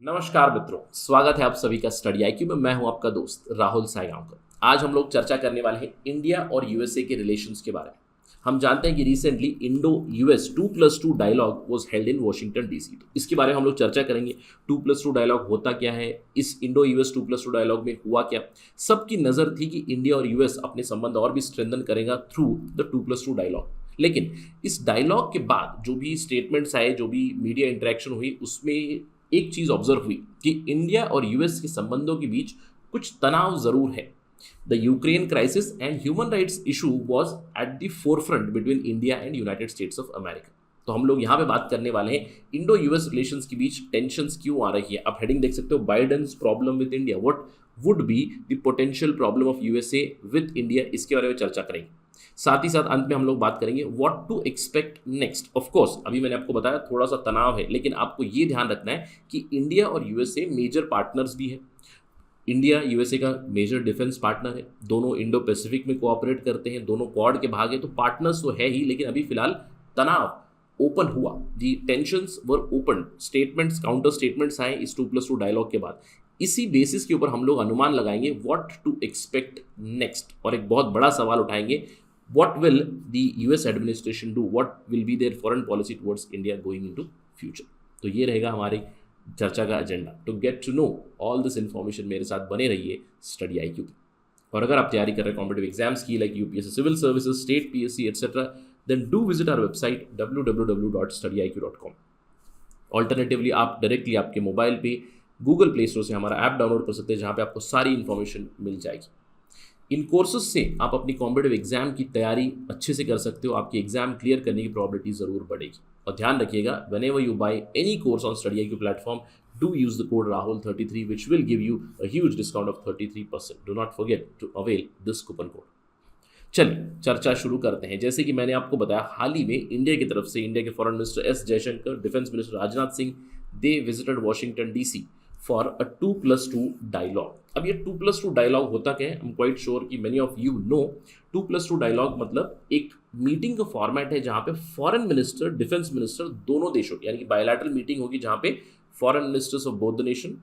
नमस्कार मित्रों, स्वागत है आप सभी का स्टडी आईक्यू में। मैं हूं आपका दोस्त राहुल सायगांवकर। आज हम लोग चर्चा करने वाले हैं इंडिया और यूएसए के रिलेशंस के बारे में। हम जानते हैं कि recently Indo US 2+2 dialogue was held in Washington DC. तो इसके बारे में हम लोग चर्चा करेंगे। 2+2 डायलॉग होता क्या है, इस इंडो यूएस 2+2 डायलॉग में हुआ क्या। सबकी नज़र थी कि इंडिया और यूएस अपने संबंध और भी स्ट्रेंथन करेगा थ्रू द 2+2 डायलॉग। लेकिन इस डायलॉग के बाद जो भी स्टेटमेंट्स आए, जो भी मीडिया इंटरेक्शन हुई, उसमें एक चीज ऑब्जर्व हुई कि इंडिया और यूएस के संबंधों के बीच कुछ तनाव जरूर है। The Ukraine crisis and human rights issue was at the forefront between India and United States of America. तो हम लोग यहाँ पे बात करने वाले हैं इंडो यूएस रिलेशंस के बीच टेंशंस क्यों आ रही है। आप हेडिंग देख सकते हो, Biden's problem with India, what would be the potential problem of USA with India. इसके बारे में चर्चा करेंगे। साथ ही साथ अंत में हम लोग बात करेंगे what to expect next. Of course अभी मैंने आपको बताया थोड़ा सा तनाव है, लेकिन आपको ये ध्यान रखना है कि इंडिया और यूएसए मेजर पार्टनर्स भी है। इंडिया यूएसए का मेजर डिफेंस पार्टनर है, दोनों इंडो पैसिफिक में कोऑपरेट करते हैं, दोनों क्वाड के भाग है, तो पार्टनर्स तो है ही, लेकिन अभी फिलहाल तनाव ओपन हुआ, the tensions were open, statements counter statements आए इस 2+2 डायलॉग के बाद। इसी बेसिस के ऊपर हम लोग अनुमान लगाएंगे व्हाट टू एक्सपेक्ट नेक्स्ट, और एक बहुत बड़ा सवाल उठाएंगे, what will the US administration do, what will be their foreign policy towards India going into future। तो ये रहेगा हमारी चर्चा का agenda. To get to know all this information मेरे साथ बने रहिए स्टडी आईक्यू पे। और अगर आप तैयारी कर रहे हैं कॉम्पिटिटिव एग्जाम्स की, like UPSC civil services, state PSC etcetera, then do visit our website www.studyiq.com। Alternatively आप डायरेक्टली आपके मोबाइल पे गूगल प्ले स्टोर से हमारा ऐप डाउनलोड कर सकते हैं, जहाँ पे आपको सारी इन्फॉर्मेशन मिल जाएगी। इन कोर्सेज से आप अपनी कॉम्पिटिटिव एग्जाम की तैयारी अच्छे से कर सकते हो, आपकी एग्जाम क्लियर करने की प्रोबेबिलिटी ज़रूर बढ़ेगी। और ध्यान रखिएगा, whenever you buy any course on study IQ platform, do use the code राहुल33 which will give you a huge discount of 33%। Do not forget to avail this coupon code. चलिए चर्चा शुरू करते हैं। जैसे कि मैंने आपको बताया, हाल ही में इंडिया की तरफ से इंडिया के foreign minister S Jaishankar, defence minister Rajnath Singh, they visited Washington DC for a 2+2 dialogue. अब ये 2+2 डायलॉग होता क्या है, आई एम क्वाइट श्योर कि many of you know. 2+2 dialogue मतलब एक मीटिंग का फॉर्मेट है जहाँ पे फॉरेन मिनिस्टर, डिफेंस मिनिस्टर दोनों देशों की, यानी कि बायलैटरल मीटिंग होगी जहाँ पे foreign ministers of both the nation,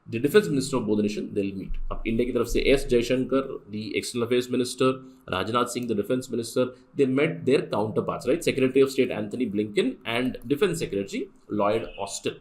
the defence minister of both the nation, they will meet. अब इंडिया की तरफ से S Jaishankar, the external affairs minister, Rajnath Singh the defence minister, they met their counterparts, right, secretary of state Antony Blinken and defence secretary Lloyd Austin.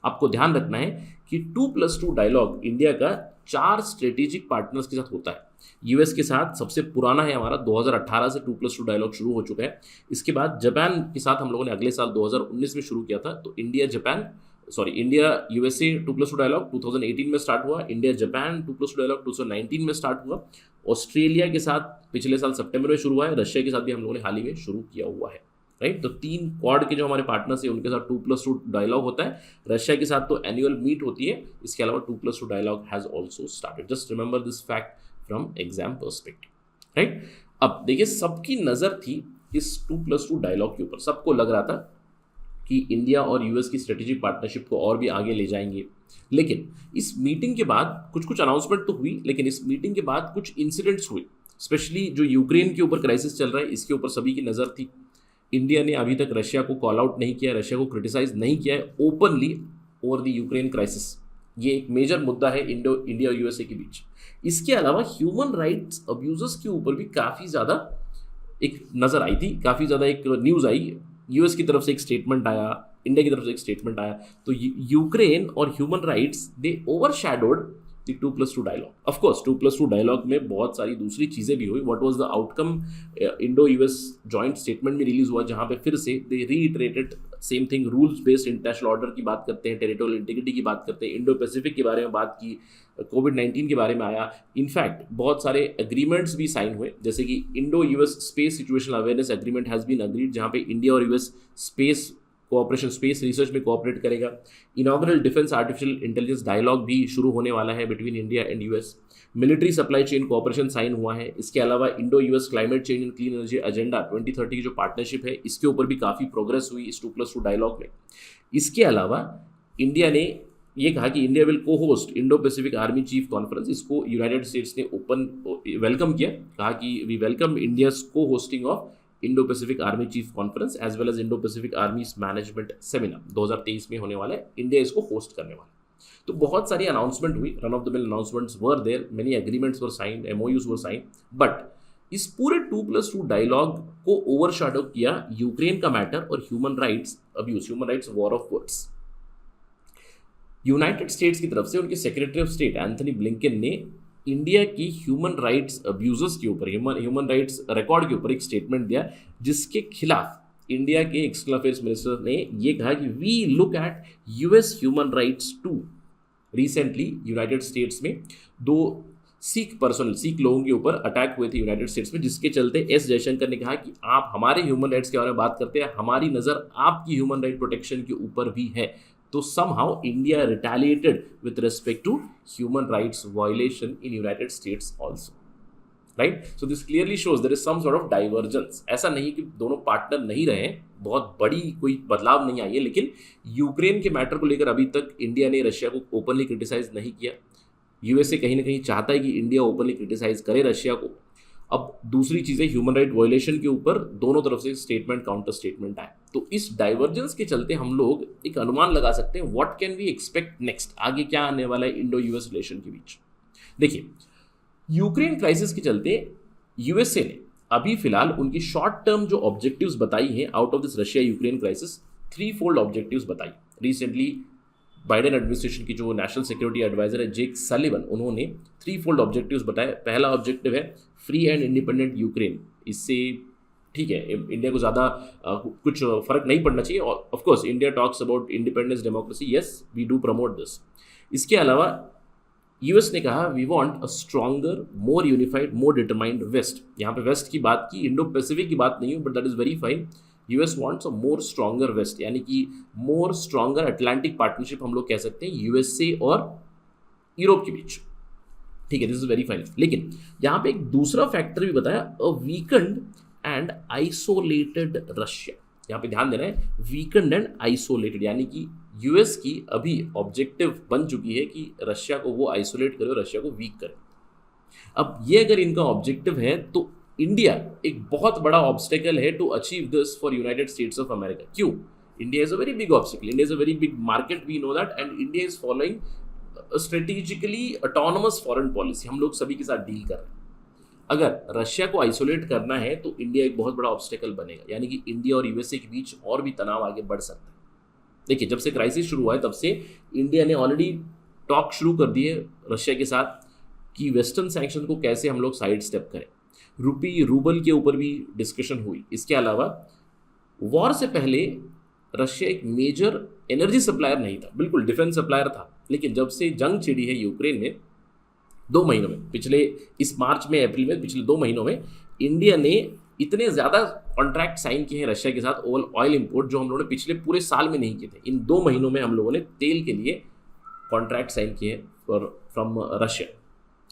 आपको ध्यान रखना है कि 2+2 dialogue India का 4 स्ट्रेटेजिक पार्टनर्स के साथ होता है। यूएस के साथ सबसे पुराना है हमारा, 2018 से 2+2 डायलॉग शुरू हो चुका है। इसके बाद जापान के साथ हम लोगों ने अगले साल 2019 में शुरू किया था। तो इंडिया यूएसए 2+2 डायलॉग 2018 में स्टार्ट हुआ, इंडिया जापान 2+2 डायलॉग 2019 में स्टार्ट हुआ। ऑस्ट्रेलिया के साथ पिछले साल सितंबर में शुरू हुआ है, रशिया के साथ भी हम लोगों ने हाल ही में शुरू किया हुआ है, राइट। तो 3 क्वाड के जो हमारे पार्टनर्स हैं उनके साथ 2+2 डायलॉग होता है। रशिया के साथ तो एनुअल मीट होती है। इसके अलावा 2+2 dialogue has also started. Just remember this fact from exam perspective, right. अब देखिए, सबकी नज़र थी इस 2+2 डायलॉग के ऊपर। सबको लग रहा था कि इंडिया और यूएस की स्ट्रेटेजिक पार्टनरशिप को और भी आगे ले जाएंगे। लेकिन इस मीटिंग के बाद कुछ अनाउंसमेंट तो हुई, लेकिन इस मीटिंग के बाद कुछ इंसिडेंट्स हुए। स्पेशली जो यूक्रेन के ऊपर क्राइसिस चल रहा है, इसके ऊपर सभी की नज़र थी। इंडिया ने अभी तक रशिया को कॉल आउट नहीं किया, रशिया को क्रिटिसाइज नहीं किया है openly over the Ukraine crisis. ये एक मेजर मुद्दा है इंडिया और यूएसए के बीच। इसके अलावा ह्यूमन राइट्स अब्यूजेस के ऊपर भी काफ़ी ज़्यादा एक नज़र आई थी, काफ़ी ज़्यादा एक न्यूज़ आई। यूएस की तरफ से एक स्टेटमेंट आया, इंडिया की तरफ से एक स्टेटमेंट आया। तो यूक्रेन और human rights they overshadowed the 2+2 dialogue. Of course 2+2 dialogue में बहुत सारी दूसरी चीज़ें भी हुई। What was the outcome, Indo US joint statement में रिलीज हुआ, जहाँ पे फिर से they reiterated same thing, rules based international order की बात करते हैं, टेरिटोरियल इंटीग्रिटी की बात करते हैं, इंडो पैसिफिक के बारे में बात की, कोविड-19 के बारे में आया। इनफैक्ट बहुत सारे एग्रीमेंट्स भी साइन हुए, जैसे कि Indo US space situational awareness agreement has been agreed, जहाँ पे इंडिया और US space cooperation, space research में कोऑपरेट करेगा। Inaugural defence artificial intelligence dialogue भी शुरू होने वाला है between India and US. Military supply chain cooperation sign हुआ है। इसके अलावा Indo US climate change and clean energy agenda 2030 की जो पार्टनरशिप है, इसके ऊपर भी काफ़ी प्रोग्रेस हुई इस 2+2 डायलॉग में। इसके अलावा इंडिया ने ये कहा कि India will co host Indo Pacific army chief conference. इसको यूनाइटेड स्टेट्स ने ओपन वेलकम किया, कहा कि वी वेलकम इंडिया को hosting of Indo Pacific army chief conference as well as Indo Pacific army management seminar 2023 में होने वाला है। इंडिया इसको होस्ट करने वाला है। तो बहुत सारी अनाउंसमेंट हुई, run of the mill announcements were there, many agreements were signed, MOUs were signed, but इस पूरे 2+2 डायलॉग को ओवरशैडो किया यूक्रेन का मैटर और human rights abuse, human rights war of words. United states की तरफ से उनके secretary of state Antony Blinken ने इंडिया की ह्यूमन राइट्स अब्यूजेस के ऊपर, ह्यूमन राइट्स रिकॉर्ड के ऊपर एक स्टेटमेंट दिया, जिसके खिलाफ इंडिया के एक्सटर्नल अफेयर्स मिनिस्टर ने यह कहा कि we look at US human rights too. Recently United States में 2 सिख लोगों के ऊपर अटैक हुए थे यूनाइटेड स्टेट्स में, जिसके चलते एस जयशंकर ने कहा कि आप हमारे ह्यूमन राइट्स के बारे में बात करते हैं, हमारी नज़र आपकी ह्यूमन राइट प्रोटेक्शन के ऊपर भी है। तो somehow India retaliated with respect to human rights violation in United States also, right? So this clearly shows there is some sort of divergence. ऐसा नहीं कि दोनों पार्टनर नहीं रहे, बहुत बड़ी कोई बदलाव नहीं आई है, लेकिन यूक्रेन के मैटर को लेकर अभी तक इंडिया ने रशिया को ओपनली क्रिटिसाइज नहीं किया। यूएसए कहीं ना कहीं चाहता है कि इंडिया ओपनली क्रिटिसाइज करे रशिया को। अब दूसरी चीज़ें ह्यूमन राइट वायलेशन के ऊपर दोनों तरफ से स्टेटमेंट काउंटर स्टेटमेंट आए, तो इस डाइवर्जेंस के चलते हम लोग एक अनुमान लगा सकते हैं what can we expect next, आगे क्या आने वाला है इंडो यूएस रिलेशन के बीच। देखिए, यूक्रेन क्राइसिस के चलते यूएसए ने अभी फिलहाल उनकी शॉर्ट टर्म जो ऑब्जेक्टिव्स बताई हैं out of this Russia Ukraine crisis, 3-fold objectives बताई। रिसेंटली बाइडेन एडमिनिस्ट्रेशन की जो नेशनल सिक्योरिटी एडवाइजर है जेक सलिवन, उन्होंने 3-fold ऑब्जेक्टिव्स बताए। पहला ऑब्जेक्टिव है फ्री एंड इंडिपेंडेंट यूक्रेन। इससे ठीक है, इंडिया को ज़्यादा कुछ फर्क नहीं पड़ना चाहिए, और of course India talks about independence democracy, yes we do promote this. इसके अलावा यूएस ने कहा we want a stronger, more unified, more determined West. यहाँ पे वेस्ट की बात की, इंडो पैसिफिक की बात नहीं हुई, but that is very fine. US wants a more stronger West, यानी कि मोर स्ट्रॉन्गर अटलांटिक पार्टनरशिप हम लोग कह सकते हैं यूएसए और यूरोप के बीच। ठीक है, दिस इज वेरी फाइन। लेकिन यहाँ पे एक दूसरा फैक्टर भी बताया, a weekend and isolated Russia. यहाँ पे ध्यान देना है, वीकेंड एंड आइसोलेटेड, यानी कि यूएस की अभी ऑब्जेक्टिव बन चुकी है कि रशिया को वो आइसोलेट करे, रशिया को वीक करे। अब ये अगर इनका ऑब्जेक्टिव है तो इंडिया एक बहुत बड़ा ऑब्स्टेकल है to achieve this for United States of America. क्यों? India is a very big obstacle, India is a very big market, we know that, and India is following strategically autonomous foreign policy. हम लोग सभी के साथ deal कर रहे हैं। अगर रशिया को आइसोलेट करना है तो इंडिया एक बहुत बड़ा ऑब्स्टेकल बनेगा, यानी कि इंडिया और यूएसए के बीच और भी तनाव आगे बढ़ सकता है। देखिए, जब से क्राइसिस शुरू हुआ है तब से इंडिया ने ऑलरेडी टॉक शुरू कर दिए रशिया के साथ कि वेस्टर्न सैंक्शन को कैसे हम लोग साइड स्टेप करें। रूबल के ऊपर भी डिस्कशन हुई। इसके अलावा वॉर से पहले रशिया एक मेजर एनर्जी सप्लायर नहीं था, बिल्कुल डिफेंस सप्लायर था, लेकिन जब से जंग छिड़ी है यूक्रेन में, 2 महीनों में, पिछले इस मार्च में अप्रैल में, पिछले 2 महीनों में इंडिया ने इतने ज़्यादा कॉन्ट्रैक्ट साइन किए हैं रशिया के साथ ऑयल इंपोर्ट, जो हम लोगों ने पिछले पूरे साल में नहीं किए थे। इन 2 महीनों में हम लोगों ने तेल के लिए कॉन्ट्रैक्ट साइन किए फ्रॉम रशिया।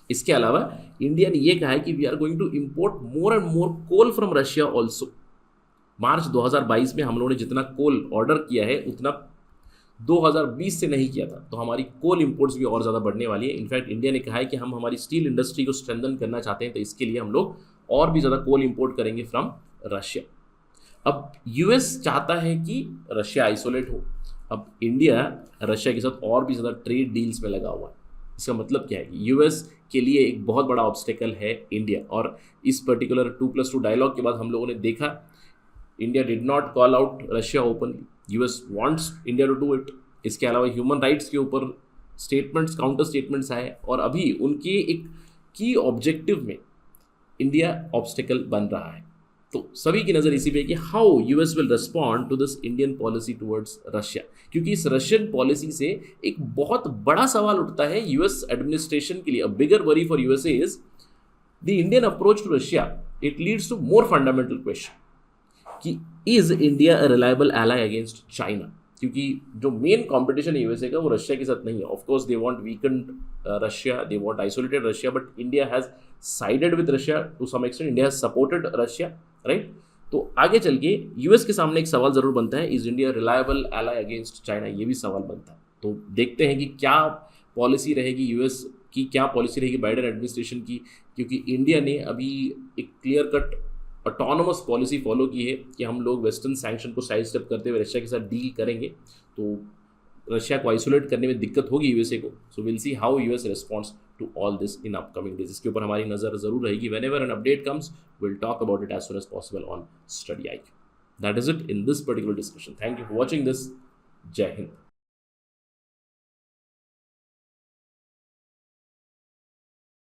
इसके अलावा इंडिया ने यह कहा है कि we are going to import more and more coal from Russia also. मार्च 2022 में हम लोगों ने जितना कोल ऑर्डर किया है उतना 2020 से नहीं किया था, तो हमारी कोल इंपोर्ट्स भी और ज़्यादा बढ़ने वाली है। इनफैक्ट इंडिया ने कहा है कि हम हमारी स्टील इंडस्ट्री को स्ट्रेंथन करना चाहते हैं, तो इसके लिए हम लोग और भी ज़्यादा कोल इंपोर्ट करेंगे फ्रॉम रशिया। अब यूएस चाहता है कि रशिया आइसोलेट हो। अब इंडिया रशिया के साथ और भी ज़्यादा ट्रेड डील्स में लगा हुआ है। इसका मतलब क्या है कि यूएस के लिए एक बहुत बड़ा ऑब्स्टेकल है इंडिया, और इस पर्टिकुलर 2+2 डायलॉग के बाद हम लोगों ने देखा India did not call out Russia openly, US wants India to do it. इसके अलावा ह्यूमन राइट्स के ऊपर स्टेटमेंट्स, काउंटर स्टेटमेंट्स आए, और अभी उनके एक की ऑब्जेक्टिव में इंडिया ऑब्स्टेकल बन रहा है। तो सभी की नज़र इसी पे है कि how US will respond to this Indian policy towards Russia, क्योंकि इस रशियन पॉलिसी से एक बहुत बड़ा सवाल उठता है यूएस एडमिनिस्ट्रेशन के लिए। A bigger worry for USA is the Indian approach to Russia. It leads to more fundamental question कि is India a reliable ally against China, क्योंकि जो मेन कंपटीशन है यूएसए का वो रशिया के साथ नहीं है। Of course they want weakened Russia, they want isolated Russia, but India has sided with Russia to some extent, India has supported Russia, right. तो आगे चल के यूएस के सामने एक सवाल जरूर बनता है, is India reliable ally against China, ये भी सवाल बनता है। तो देखते हैं कि क्या पॉलिसी रहेगी यूएस की, क्या पॉलिसी रहेगी बाइडेन एडमिनिस्ट्रेशन की, क्योंकि इंडिया ने अभी एक clear cut autonomous policy follow की है कि हम लोग वेस्टर्न सैंक्शन को साइड स्टेप करते हुए रशिया के साथ डील करेंगे। तो रशिया को आइसोलेट करने में दिक्कत होगी यूएसए को. So will see how US responds to all this in upcoming days. इसके ऊपर हमारी नज़र ज़रूर रहेगी. Whenever an update comes will talk about it as soon as possible on Study IQ. That is it in this particular discussion. Thank you for watching this. Jai Hind.